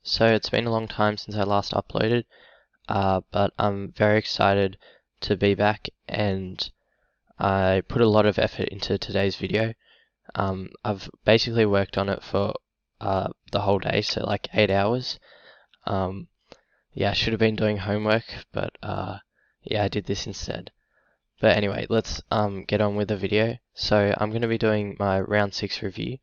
So it's been a long time since I last uploaded, but I'm very excited to be back, and I put a lot of effort into today's video. I've basically worked on it for the whole day, so like 8 hours. Yeah, I should have been doing homework, but yeah, I did this instead. But anyway, let's get on with the video. So I'm going to be doing my round 6 review.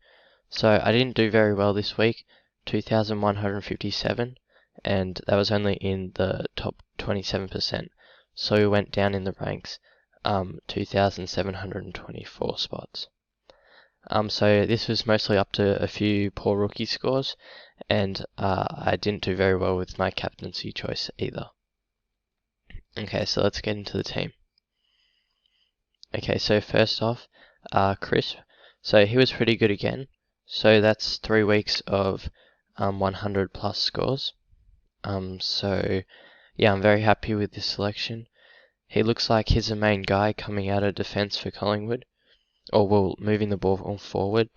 So I didn't do very well this week, 2,157, and that was only in the top 27%. So we went down in the ranks, 2,724 spots. So this was mostly up to a few poor rookie scores, and I didn't do very well with my captaincy choice either. Okay, so let's get into the team. Okay, so first off, Cripps. So he was pretty good again. So that's 3 weeks of 100 plus scores. So yeah, I'm very happy with this selection. He looks like he's the main guy coming out of defence for Collingwood, or well, moving the ball forward.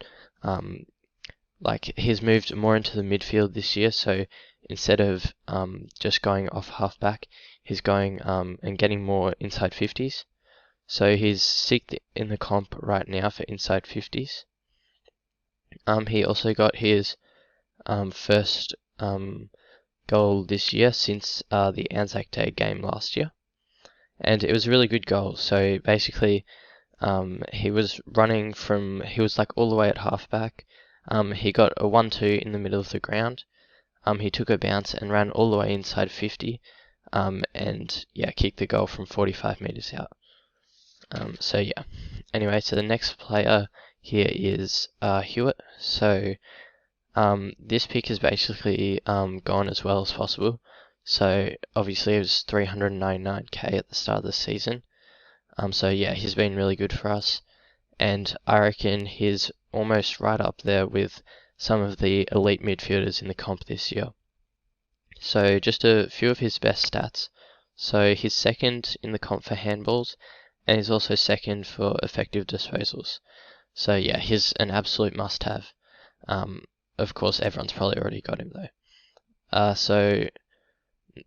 Like he's moved more into the midfield this year, so instead of just going off halfback, he's going and getting more inside 50s. So he's 6th in the comp right now for inside 50s. He also got his first goal this year since the Anzac Day game last year, and it was a really good goal. So basically, he was running he was like all the way at halfback. He got a 1-2 in the middle of the ground. He took a bounce and ran all the way inside 50, and yeah, kicked the goal from 45 meters out. So yeah. Anyway, so the next player here is Hewett. So this pick is basically gone as well as possible. So obviously it was 399k at the start of the season. So yeah, he's been really good for us, and I reckon he's almost right up there with some of the elite midfielders in the comp this year. So just a few of his best stats. So he's second in the comp for handballs, and he's also second for effective disposals. So yeah, he's an absolute must-have. Of course, everyone's probably already got him though. So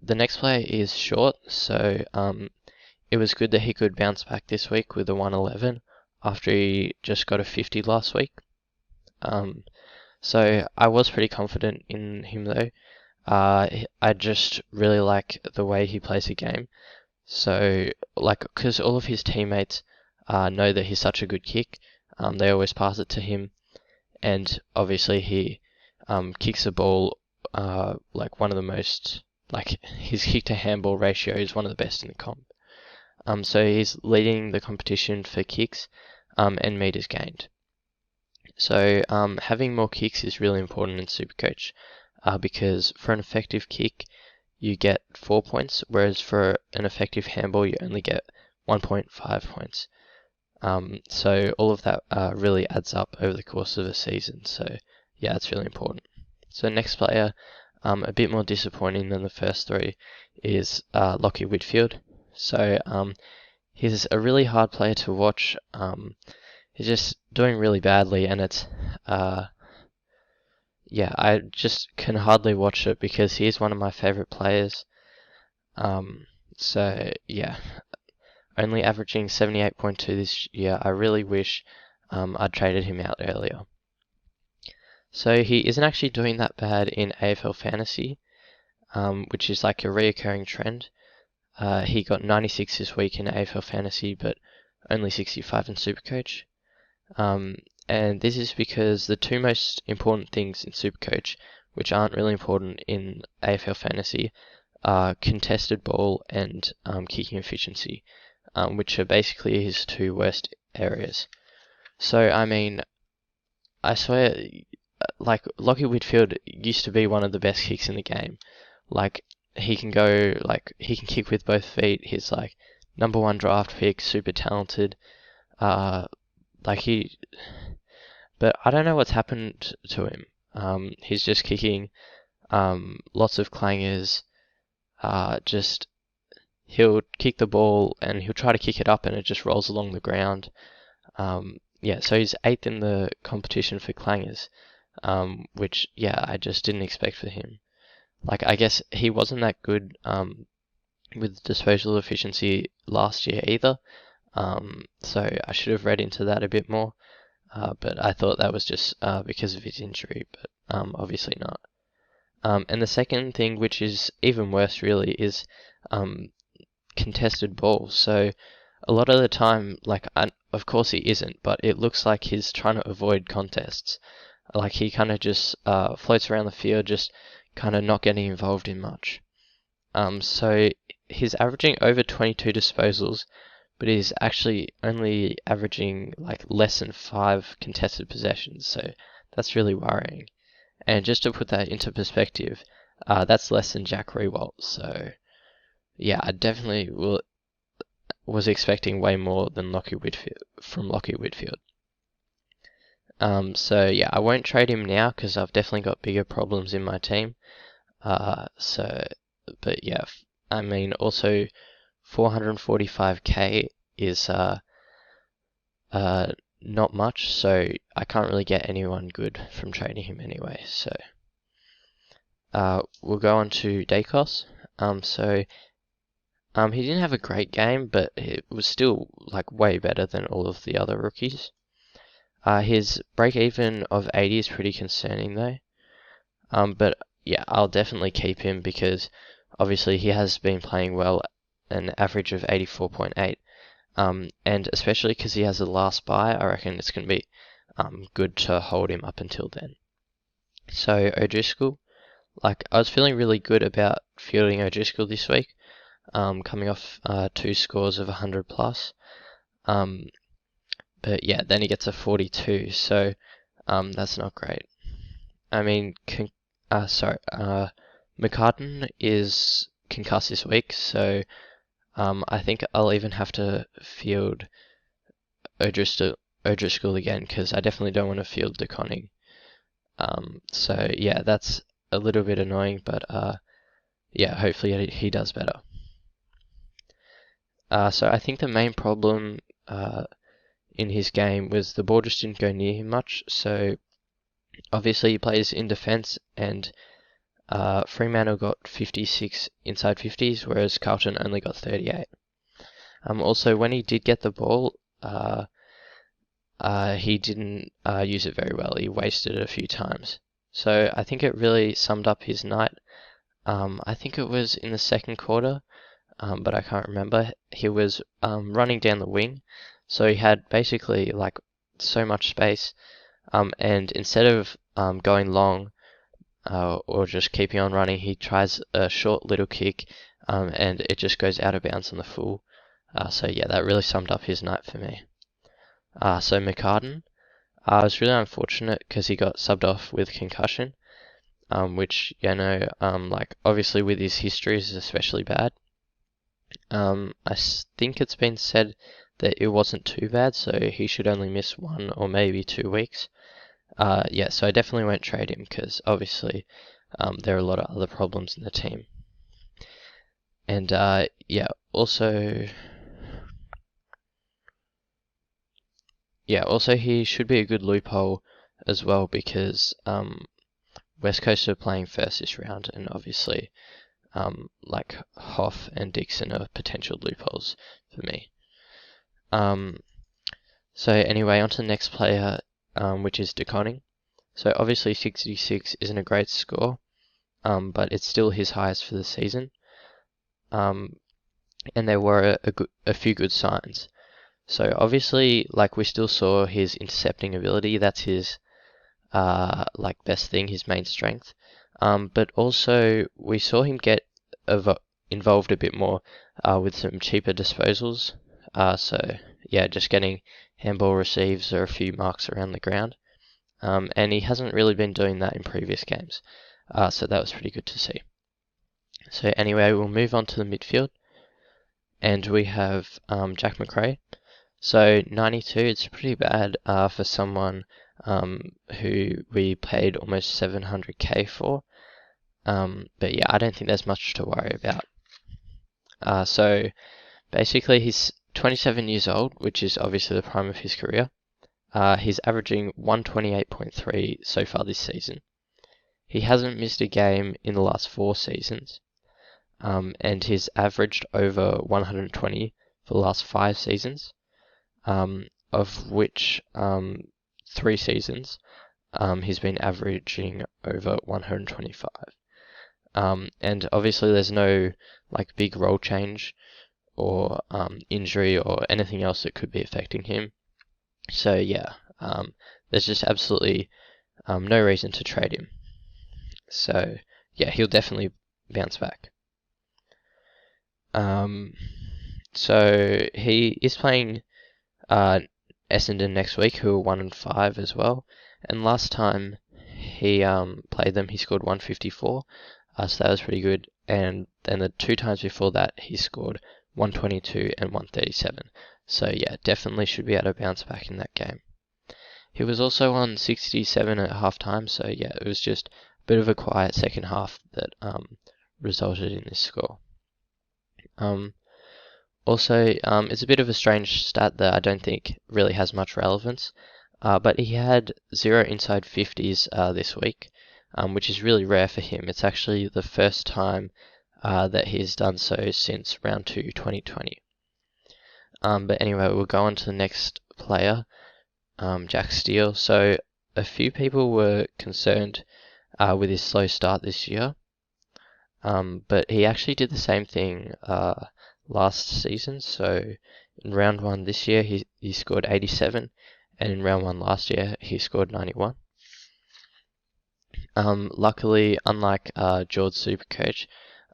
the next player is Short. So it was good that he could bounce back this week with a 111 after he just got a 50 last week. So I was pretty confident in him though. I just really like the way he plays the game. So, like, because all of his teammates know that he's such a good kick, they always pass it to him, and obviously he kicks the ball like one of the most, like, his kick to handball ratio is one of the best in the comp. So he's leading the competition for kicks and meters gained. So having more kicks is really important in Supercoach because for an effective kick, you get 4 points, whereas for an effective handball, you only get 1.5 points. So all of that really adds up over the course of a season. So yeah, it's really important. So next player, a bit more disappointing than the first three, is Whitfield. So he's a really hard player to watch. He's just doing really badly, and it's yeah, I just can hardly watch it because he's one of my favorite players. So yeah, only averaging 78.2 this year. I really wish I'd traded him out earlier. So he isn't actually doing that bad in AFL Fantasy, which is like a reoccurring trend. He got 96 this week in AFL Fantasy, but only 65 in Supercoach. And this is because the two most important things in Supercoach, which aren't really important in AFL Fantasy, are contested ball and kicking efficiency, which are basically his two worst areas. So, I mean, I swear, like, Whitfield used to be one of the best kicks in the game. Like, he can kick with both feet. He's like #1 draft pick, super talented. But I don't know what's happened to him. He's just kicking lots of clangers. He'll kick the ball and he'll try to kick it up and it just rolls along the ground. Yeah, so he's 8th in the competition for clangers, which, yeah, I just didn't expect for him. like, I guess he wasn't that good with disposal efficiency last year either. So I should have read into that a bit more. But I thought that was just because of his injury, but obviously not. And the second thing, which is even worse really, is contested balls. So a lot of the time, like, of course he isn't, but it looks like he's trying to avoid contests. Like, he kind of just floats around the field, just kind of not getting involved in much. So he's averaging over 22 disposals, but he's actually only averaging like less than 5 contested possessions. So that's really worrying. And just to put that into perspective, that's less than Jack Riewoldt. So yeah, I definitely was expecting way more than Lachie Whitfield. So yeah, I won't trade him now because I've definitely got bigger problems in my team. But yeah, I mean, also 445k is not much, so I can't really get anyone good from trading him anyway. So we'll go on to daicos. He didn't have a great game, but it was still like way better than all of the other rookies. His break even of 80 is pretty concerning though. But yeah, I'll definitely keep him because obviously he has been playing well, an average of 84.8. And especially because he has a last buy, I reckon it's going to be good to hold him up until then. So O'Driscoll, like, I was feeling really good about fielding O'Driscoll this week, coming off 2 scores of 100 plus. But yeah, then he gets a 42, so that's not great. I mean, mccartin is concussed this week, so I think I'll even have to field O'Driscoll again because I definitely don't want to field the koning. So yeah, that's a little bit annoying, but yeah, hopefully he does better. So I think the main problem in his game was the ball just didn't go near him much. So obviously he plays in defence, and Fremantle got 56 inside 50s, whereas Carlton only got 38. Also, when he did get the ball, he didn't use it very well. He wasted it a few times. So I think it really summed up his night. I think it was in the second quarter, but I can't remember. He was running down the wing, so he had basically like so much space, and instead of going long or just keeping on running, he tries a short little kick, and it just goes out of bounds on the full. So yeah, that really summed up his night for me. So mccartin, was really unfortunate because he got subbed off with concussion, which, like, obviously with his history is especially bad. I think it's been said that it wasn't too bad, so he should only miss 1 or maybe 2 weeks. Yeah, so I definitely won't trade him because obviously there are a lot of other problems in the team. And yeah, also he should be a good loophole as well because West Coast are playing first this round, and obviously like Hough and Dixon are potential loopholes for me. So anyway, on to the next player, which is koning. So obviously 66 isn't a great score, but it's still his highest for the season. And there were a few good signs. So obviously, like, we still saw his intercepting ability. That's his like best thing, his main strength. But also we saw him get involved a bit more with some cheaper disposals. So yeah, just getting handball receives or a few marks around the ground. And he hasn't really been doing that in previous games. So that was pretty good to see. So anyway, we'll move on to the midfield. And we have Jack Macrae. So 92, it's pretty bad for someone who we paid almost 700k for. But yeah, I don't think there's much to worry about. So basically he's 27 years old, which is obviously the prime of his career. He's averaging 128.3 so far this season. he hasn't missed a game in the last 4 seasons, and he's averaged over 120 for the last 5 seasons, of which 3 seasons he's been averaging over 125. And obviously there's no like big role change or injury or anything else that could be affecting him. So yeah, there's just absolutely no reason to trade him. So yeah, he'll definitely bounce back. So he is playing Essendon next week, who are 1-5 as well. And last time he played them, he scored 154, so that was pretty good. And then the 2 times before that, he scored 122 and 137. So yeah, definitely should be able to bounce back in that game. He was also on 67 at halftime, so yeah, it was just a bit of a quiet second half that resulted in this score. Also, it's a bit of a strange stat that I don't think really has much relevance, but he had 0 inside 50s this week, which is really rare for him. It's actually the first time that he's done so since round 2 2020. But anyway, we'll go on to the next player, Jack Steele. So a few people were concerned with his slow start this year, but he actually did the same thing last season. So in round 1 this year, he scored 87, and in round 1 last year, he scored 91. Luckily, unlike George Supercoach,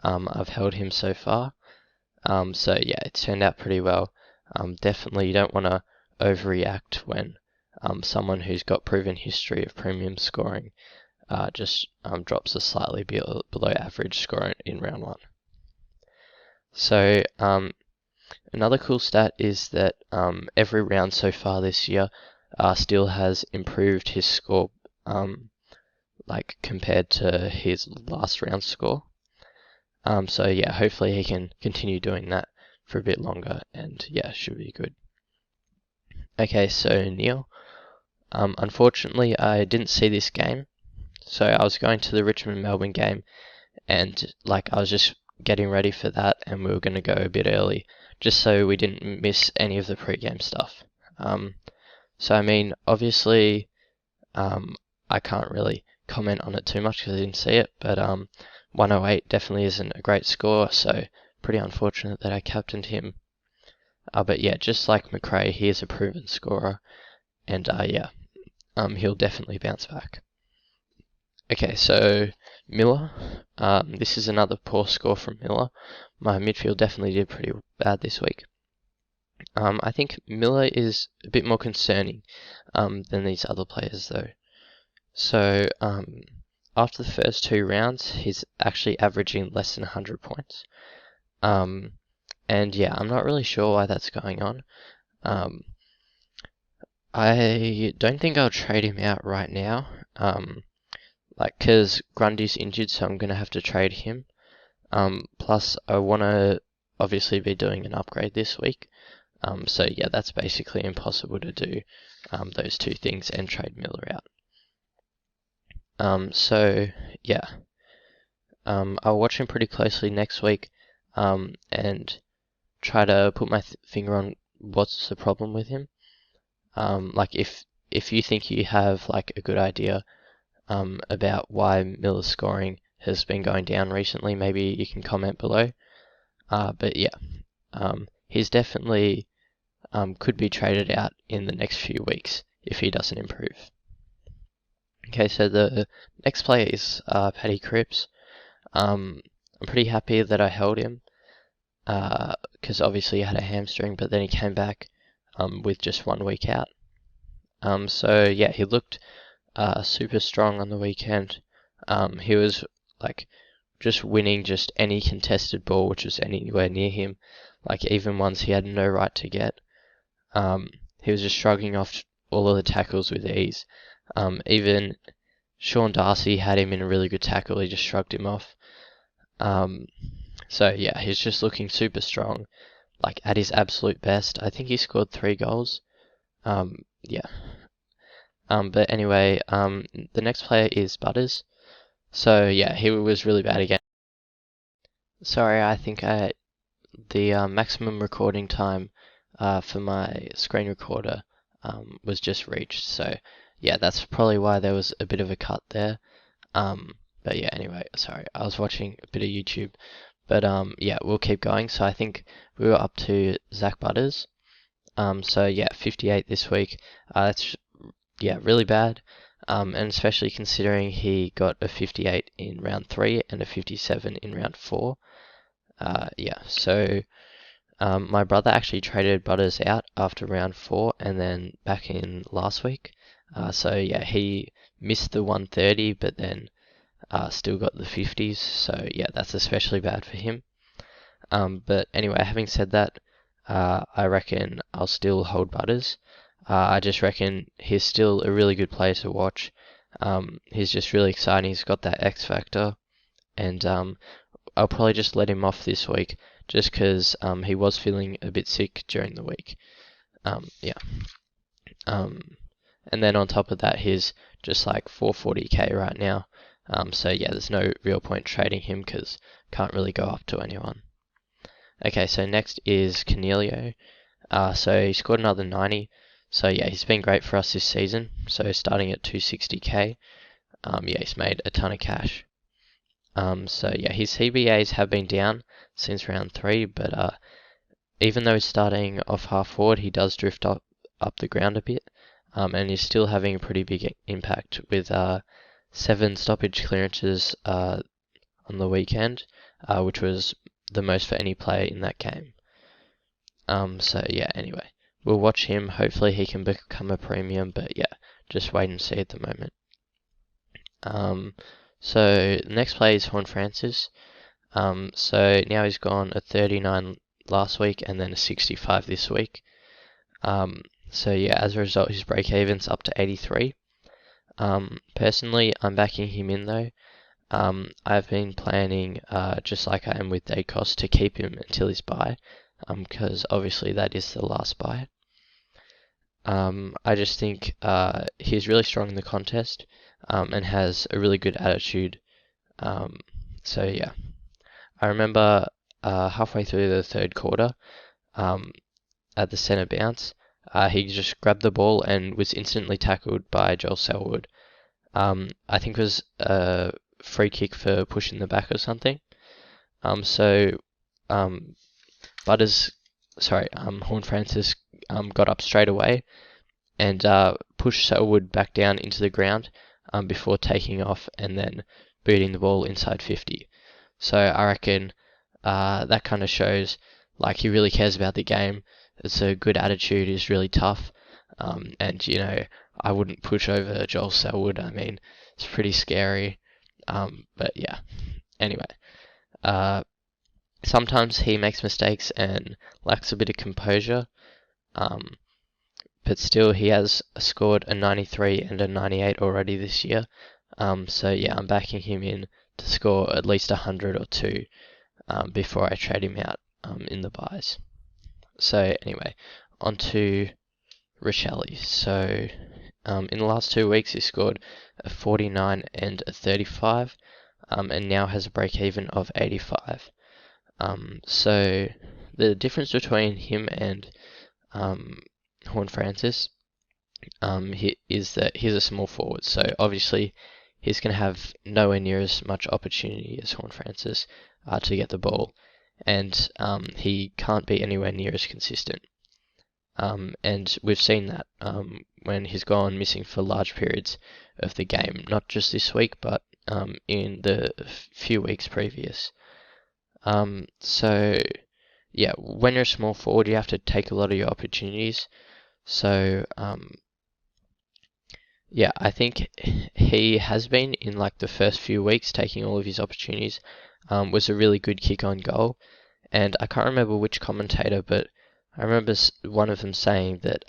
I've held him so far. So yeah, it's turned out pretty well. Definitely you don't want to overreact when someone who's got proven history of premium scoring just drops a slightly below average score in round 1. So another cool stat is that every round so far this year, Steele has improved his score like compared to his last round score. So yeah, hopefully he can continue doing that for a bit longer, and yeah, should be good. Okay, so Neale. Unfortunately, I didn't see this game, so I was going to the Richmond-Melbourne game, and like I was just getting ready for that, and we were going to go a bit early, just so we didn't miss any of the pre-game stuff. So I mean, obviously, I can't really comment on it too much because I didn't see it, but 108 definitely isn't a great score, so pretty unfortunate that I captained him. But yeah, just like Macrae, he is a proven scorer, and yeah, he'll definitely bounce back. Okay, so Miller. This is another poor score from Miller. My midfield definitely did pretty bad this week. I think Miller is a bit more concerning than these other players though. So after the first 2 rounds, he's actually averaging less than 100 points. And yeah, I'm not really sure why that's going on. I don't think I'll trade him out right now. Because Grundy's injured, so I'm going to have to trade him. Plus, I want to obviously be doing an upgrade this week. So yeah, that's basically impossible to do those 2 things and trade Miller out. So yeah, I'll watch him pretty closely next week and try to put my finger on what's the problem with him. Like if you think you have like a good idea about why Miller's scoring has been going down recently, maybe you can comment below. But yeah, he's definitely could be traded out in the next few weeks if he doesn't improve. Okay, so the next player is Paddy Cripps. I'm pretty happy that I held him because obviously he had a hamstring, but then he came back with just 1 week out. So yeah, he looked super strong on the weekend. He was like just winning just any contested ball which was anywhere near him, like even ones he had no right to get. He was just shrugging off all of the tackles with ease. Even Sean Darcy had him in a really good tackle, he just shrugged him off. So yeah, he's just looking super strong, like at his absolute best. I think he scored 3 goals. Yeah. But anyway, the next player is Butters. So yeah, he was really bad again. Sorry, I think the maximum recording time for my screen recorder was just reached. So yeah, that's probably why there was a bit of a cut there. But yeah, anyway, sorry, I was watching a bit of YouTube. But yeah, we'll keep going. So I think we were up to Zach Butters. So yeah, 58 this week. That's yeah, really bad. And especially considering he got a 58 in round 3 and a 57 in round 4. Yeah, so my brother actually traded Butters out after round 4 and then back in last week. So yeah, he missed the 130, but then still got the 50s. So yeah, that's especially bad for him. But anyway, having said that, I reckon I'll still hold Butters. I just reckon he's still a really good player to watch. He's just really exciting. He's got that X factor, and I'll probably just let him off this week just because he was feeling a bit sick during the week. Yeah. And then on top of that, he's just like 440k right now. So yeah, there's no real point trading him because can't really go up to anyone. Okay, so next is Coniglio. So he scored another 90. So yeah, he's been great for us this season. So starting at 260k, yeah, he's made a ton of cash. So yeah, his CBAs have been down since round 3, but even though he's starting off half forward, he does drift up the ground a bit, and he's still having a pretty big impact with 7 stoppage clearances on the weekend, which was the most for any player in that game. So yeah, anyway, we'll watch him. Hopefully he can become a premium, but yeah, just wait and see at the moment. So the next play is horne-francis. So now he's gone a 39 last week and then a 65 this week. So yeah, as a result, his break-even's up to 83. Personally, I'm backing him in though. I've been planning, just like I am with daicos, to keep him until his bye, because obviously that is the last bye. I just think he's really strong in the contest and has a really good attitude. So yeah, I remember halfway through the third quarter, at the centre bounce, he just grabbed the ball and was instantly tackled by Joel Selwood. I think it was a free kick for pushing the back or something. So horne-francis got up straight away and pushed Selwood back down into the ground before taking off and then booting the ball inside 50. So I reckon that kind of shows like he really cares about the game. It's a good attitude, he's really tough, and you know, I wouldn't push over Joel Selwood. I mean, it's pretty scary, but yeah. Anyway, sometimes he makes mistakes and lacks a bit of composure, but still he has scored a 93 and a 98 already this year. So yeah, I'm backing him in to score at least 100 or 2 before I trade him out in the buys. So anyway, on to Rachele. So in the last 2 weeks he scored a 49 and a 35, and now has a break even of 85. So the difference between him and horne-francis is that he's a small forward. So obviously he's going to have nowhere near as much opportunity as horne-francis to get the ball, and he can't be anywhere near as consistent. And we've seen that when he's gone missing for large periods of the game, not just this week, but in the few weeks previous. So yeah, when you're a small forward, you have to take a lot of your opportunities. So yeah, I think he has been in like the first few weeks taking all of his opportunities. Was a really good kick on goal, and I can't remember which commentator, but I remember one of them saying that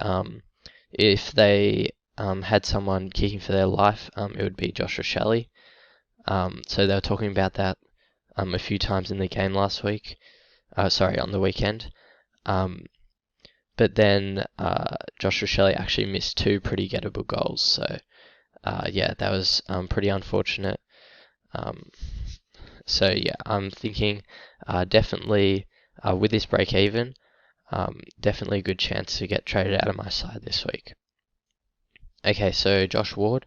if they had someone kicking for their life, it would be Josh Rachele. So they were talking about that a few times in the game last week. On the weekend. But then Josh Rachele actually missed 2 pretty gettable goals. So yeah, that was pretty unfortunate. So yeah, I'm thinking definitely with this break even, definitely a good chance to get traded out of my side this week. Okay, so Josh Ward.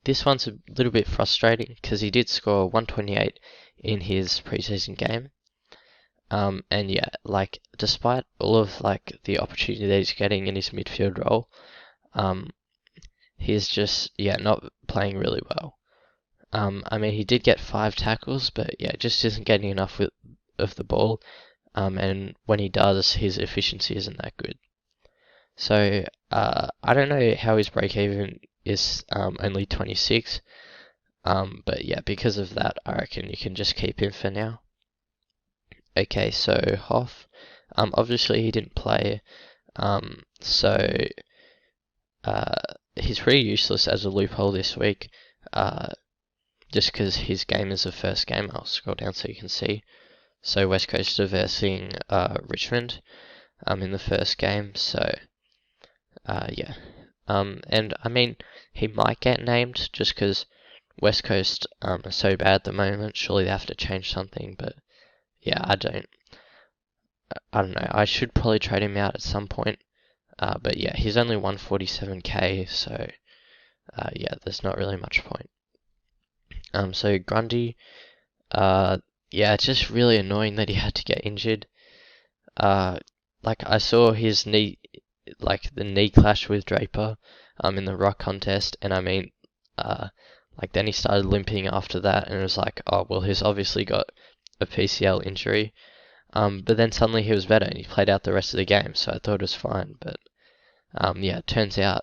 This one's a little bit frustrating because he did score 128 in his preseason game. And yeah, like despite all of like the opportunity that he's getting in his midfield role, he's just not playing really well. I mean, he did get 5 tackles, but yeah, just isn't getting enough of the ball. And when he does, his efficiency isn't that good. So I don't know how his break even is only 26. But yeah, because of that, I reckon you can just keep him for now. Okay, so Hough. Obviously he didn't play. So he's pretty useless as a loophole this week. Just because his game is the first game. I'll scroll down so you can see. So West Coast are versing Richmond in the first game. So yeah. And I mean, he might get named just because West Coast are so bad at the moment. Surely they have to change something, but yeah, I don't know. I should probably trade him out at some point. But yeah, he's only 147k, so yeah, there's not really much point. So Grundy, yeah, it's just really annoying that he had to get injured. Like I saw his knee, like the knee clash with Draper, in the rock contest, and I mean, like then he started limping after that, and it was like, oh well, he's obviously got a PCL injury. But then suddenly he was better and he played out the rest of the game, so I thought it was fine. But yeah, it turns out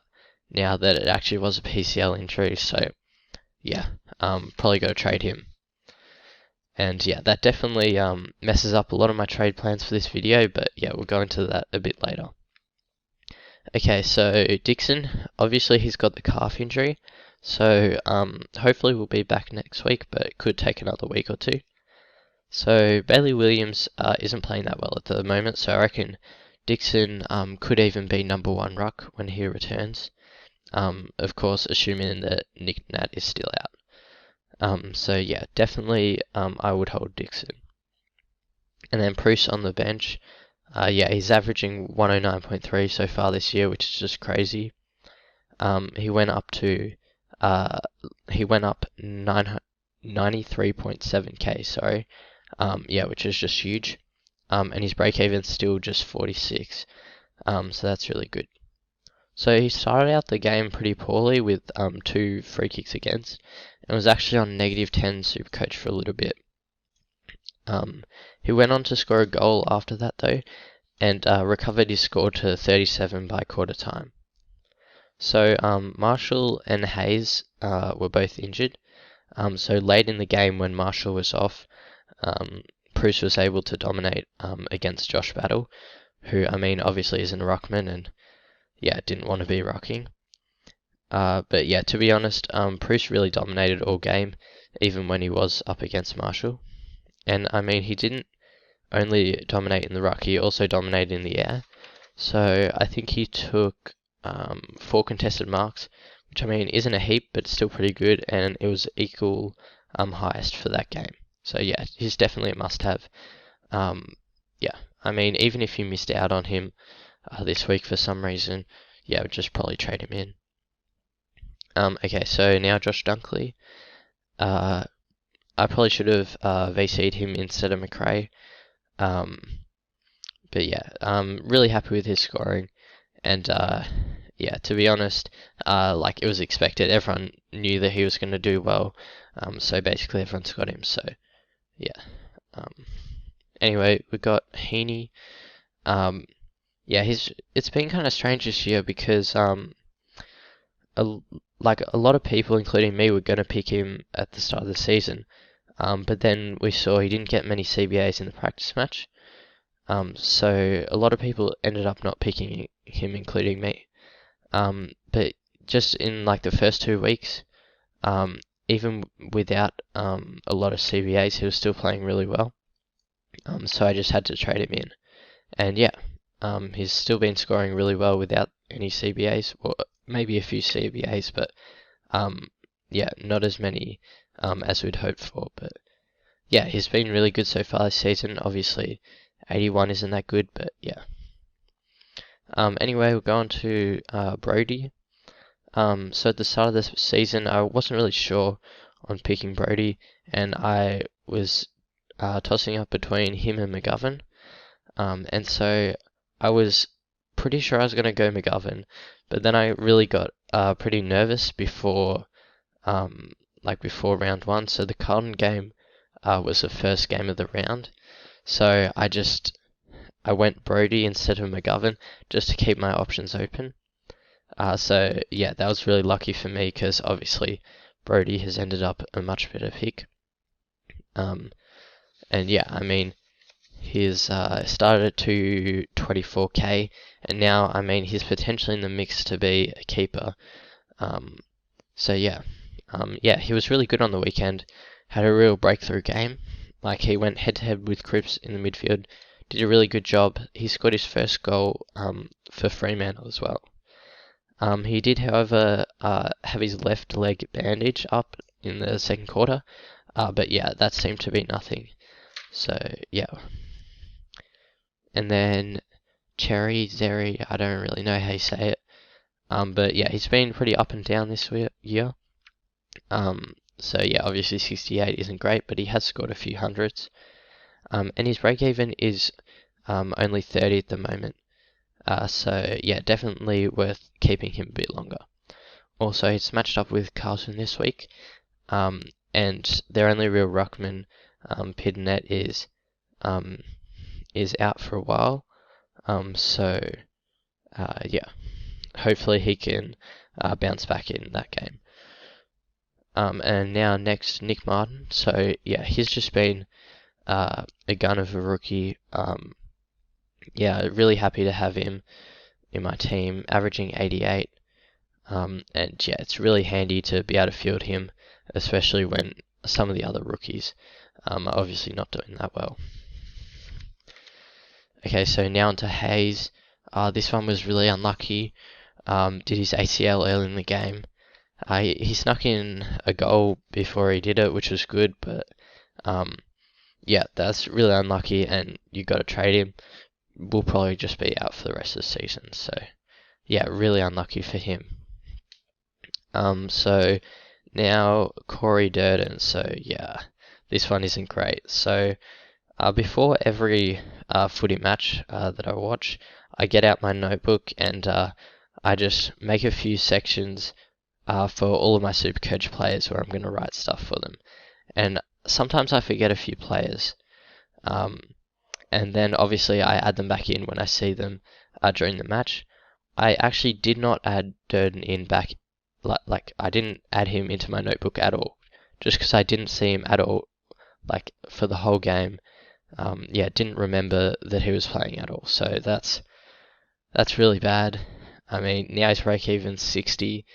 now that it actually was a PCL injury, so yeah, probably got to trade him. And yeah, that definitely messes up a lot of my trade plans for this video, but yeah, we'll go into that a bit later. Okay, so Dixon, obviously he's got the calf injury, so hopefully we'll be back next week, but it could take another week or two. So Bailey Williams isn't playing that well at the moment, so I reckon Dixon could even be number 1 ruck when he returns. Of course, assuming that Nick Nat is still out. So yeah, definitely I would hold Dixon. And then Preuss on the bench. Yeah, he's averaging 109.3 so far this year, which is just crazy. He went up 93.7k, sorry. Yeah, which is just huge. And his break even's still just 46. So that's really good. So he started out the game pretty poorly with 2 free kicks against, and was actually on -10 Supercoach for a little bit. He went on to score a goal after that though, and recovered his score to 37 by quarter time. So Marshall and Hayes were both injured. So late in the game when Marshall was off, Preuss was able to dominate against Josh Battle, who I mean obviously isn't a ruckman and yeah, didn't want to be rocking. But yeah, to be honest, Preuss really dominated all game, even when he was up against Marshall. And I mean, he didn't only dominate in the ruck, he also dominated in the air. So I think he took 4 contested marks, which I mean isn't a heap, but still pretty good, and it was equal highest for that game. So yeah, he's definitely a must-have. Yeah, I mean, even if you missed out on him this week for some reason, yeah, I would just probably trade him in. Okay, so now Josh Dunkley. I probably should have VC'd him instead of Macrae. But yeah, I'm really happy with his scoring. And yeah, to be honest, like it was expected. Everyone knew that he was going to do well. So basically everyone's got him. So yeah. Anyway, we got Heeney. Yeah, it's been kind of strange this year because like a lot of people, including me, were going to pick him at the start of the season. But then we saw he didn't get many CBAs in the practice match. So a lot of people ended up not picking him, including me. But just in like the first 2 weeks, even without a lot of CBAs, he was still playing really well. So I just had to trade him in. And yeah, he's still been scoring really well without any CBAs, or maybe a few CBAs, but yeah, not as many as we'd hoped for. But yeah, he's been really good so far this season. Obviously, 81 isn't that good, but yeah. Anyway, we'll go on to Brodie. So at the start of this season, I wasn't really sure on picking Brodie, and I was tossing up between him and McGovern. And so I was pretty sure I was going to go McGovern, but then I really got pretty nervous before before round one. So the Carlton game was the first game of the round, so I went Brodie instead of McGovern just to keep my options open. So yeah, that was really lucky for me because obviously Brodie has ended up a much better pick. And yeah, I mean, he's started at 224k, and now I mean he's potentially in the mix to be a keeper. So yeah, he was really good on the weekend. Had a real breakthrough game. Like he went head to head with Cripps in the midfield. Did a really good job. He scored his first goal for Fremantle as well. He did, however, have his left leg bandage up in the second quarter, but yeah, that seemed to be nothing. So yeah. And then xerri, I don't really know how you say it, but yeah, he's been pretty up and down this year. So yeah, obviously 68 isn't great, but he has scored a few hundreds. And his break even is only 30 at the moment. So yeah, definitely worth keeping him a bit longer. Also, he's matched up with Carlton this week, and their only real ruckman, Pidenet, is out for a while. So yeah, hopefully he can bounce back in that game. And now next, Nick Martin. So yeah, he's just been a gun of a rookie. Yeah, really happy to have him in my team, averaging 88. And yeah, it's really handy to be able to field him, especially when some of the other rookies are obviously not doing that well. Okay, so now onto Hayes. This one was really unlucky. Did his ACL early in the game. He snuck in a goal before he did it, which was good, but yeah, that's really unlucky, and you got to trade him. Will probably just be out for the rest of the season. So yeah, really unlucky for him. So now Corey Durdin. So yeah, this one isn't great. So before every footy match that I watch, I get out my notebook and I just make a few sections for all of my Supercoach players where I'm going to write stuff for them. And sometimes I forget a few players. And then obviously I add them back in when I see them during the match. I actually did not add Durdin in back, like I didn't add him into my notebook at all, just because I didn't see him at all, like for the whole game. Yeah, didn't remember that he was playing at all. So that's really bad. I mean, now he's break even 60.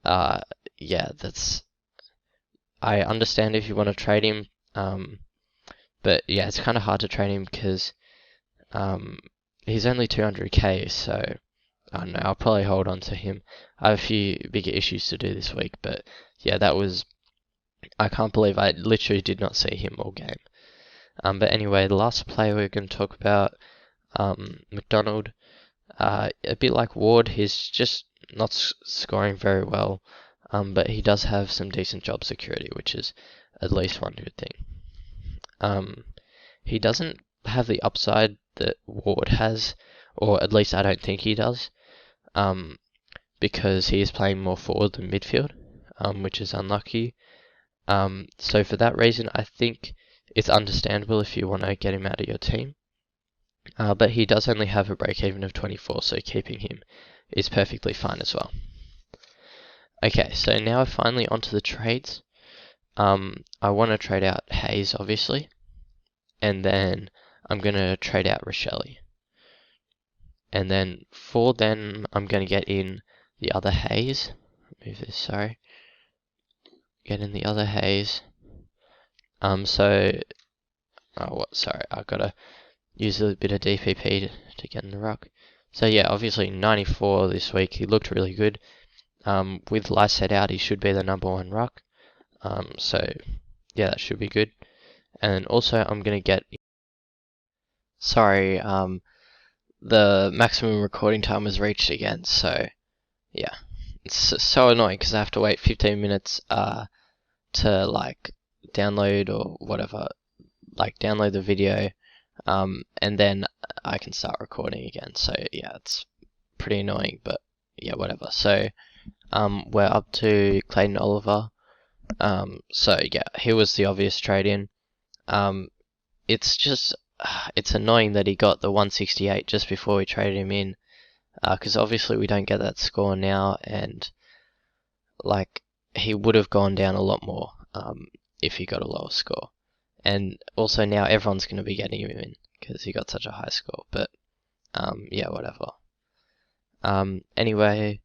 Yeah, I understand if you want to trade him. But yeah, it's kind of hard to trade him because he's only 200k, so I don't know, I'll probably hold on to him. I have a few bigger issues to do this week, but yeah, I can't believe I literally did not see him all game. But anyway, the last player we're going to talk about, macdonald. A bit like Ward, he's just not scoring very well, but he does have some decent job security, which is at least one good thing. He doesn't have the upside that Ward has, or at least I don't think he does, because he is playing more forward than midfield, which is unlucky. So for that reason, I think it's understandable if you want to get him out of your team. But he does only have a break-even of 24, so keeping him is perfectly fine as well. Okay, so now finally onto the trades. I want to trade out Hayes, obviously, and then I'm going to trade out Rachele. And then for them, I'm going to get in the other Hayes. Move this, sorry. Get in the other Hayes. Sorry, I've got to use a bit of DPP to get in the ruck. So yeah, obviously 94 this week. He looked really good. With Lysett out, he should be the number one ruck. So yeah, that should be good. And also I'm gonna get, sorry, the maximum recording time was reached again, so yeah, it's so annoying because I have to wait 15 minutes to like download or whatever, like download the video, and then I can start recording again. So yeah, it's pretty annoying, but yeah, whatever. So we're up to Clayton Oliver. So yeah, he was the obvious trade in. It's just it's annoying that he got the 168 just before we traded him in, because obviously we don't get that score now, and like he would have gone down a lot more if he got a lower score. And also now everyone's going to be getting him in because he got such a high score. But yeah, whatever. Anyway,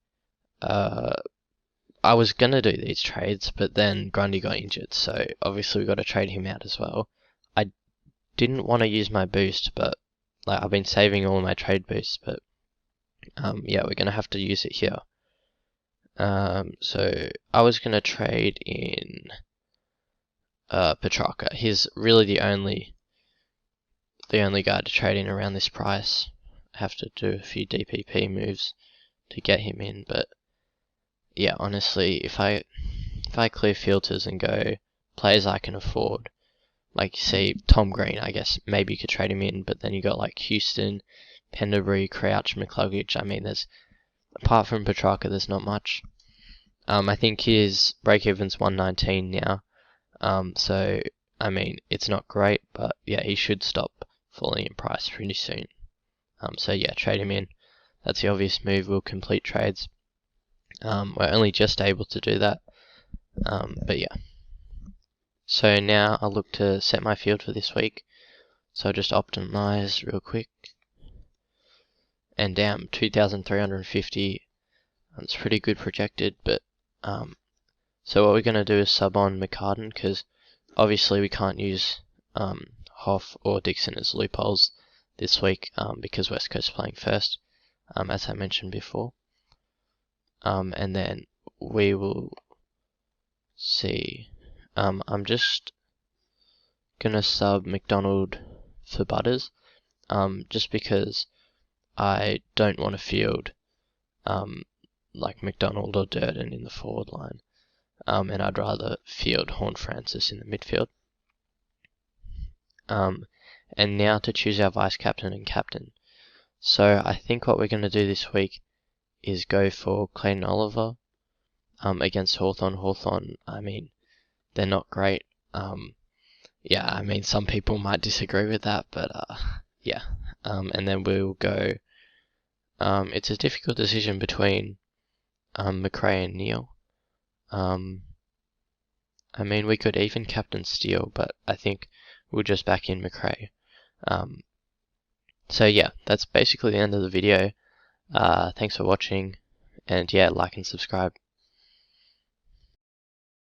I was going to do these trades, but then Grundy got injured, so obviously we got to trade him out as well. I didn't want to use my boost, but like I've been saving all my trade boosts, but yeah, we're going to have to use it here. So I was going to trade in Petrarca. He's really the only guy to trade in around this price. I have to do a few DPP moves to get him in, but yeah, honestly, if I clear filters and go players I can afford, like you see Tom Green, I guess maybe you could trade him in, but then you got like Houston, Penderbury, Crouch, McCluggage. I mean, there's, apart from Petrarca, there's not much. I think his break-even's 119 now. So I mean, it's not great, but yeah, he should stop falling in price pretty soon. So yeah, trade him in. That's the obvious move. We'll complete trades. We're only just able to do that. But yeah. So now I'll look to set my field for this week. So I'll just optimize real quick. And damn, 2,350. It's pretty good projected, but so what we're going to do is sub on McCartin, because obviously we can't use Hough or Dixon as loopholes this week because West Coast playing first, as I mentioned before. And then we will see. I'm just going to sub MacDonald for Butters, just because I don't want to field like MacDonald or Durdin in the forward line. And I'd rather field horne-francis in the midfield. And now to choose our vice captain and captain. So I think what we're going to do this week is go for Clayton Oliver against Hawthorn. Hawthorn, I mean, they're not great. Yeah, I mean, some people might disagree with that, but yeah. And then we'll go. It's a difficult decision between Macrae and Neale. I mean, we could even captain Steele, but I think we'll just back in Macrae. So yeah, that's basically the end of the video. Thanks for watching, and yeah, like and subscribe.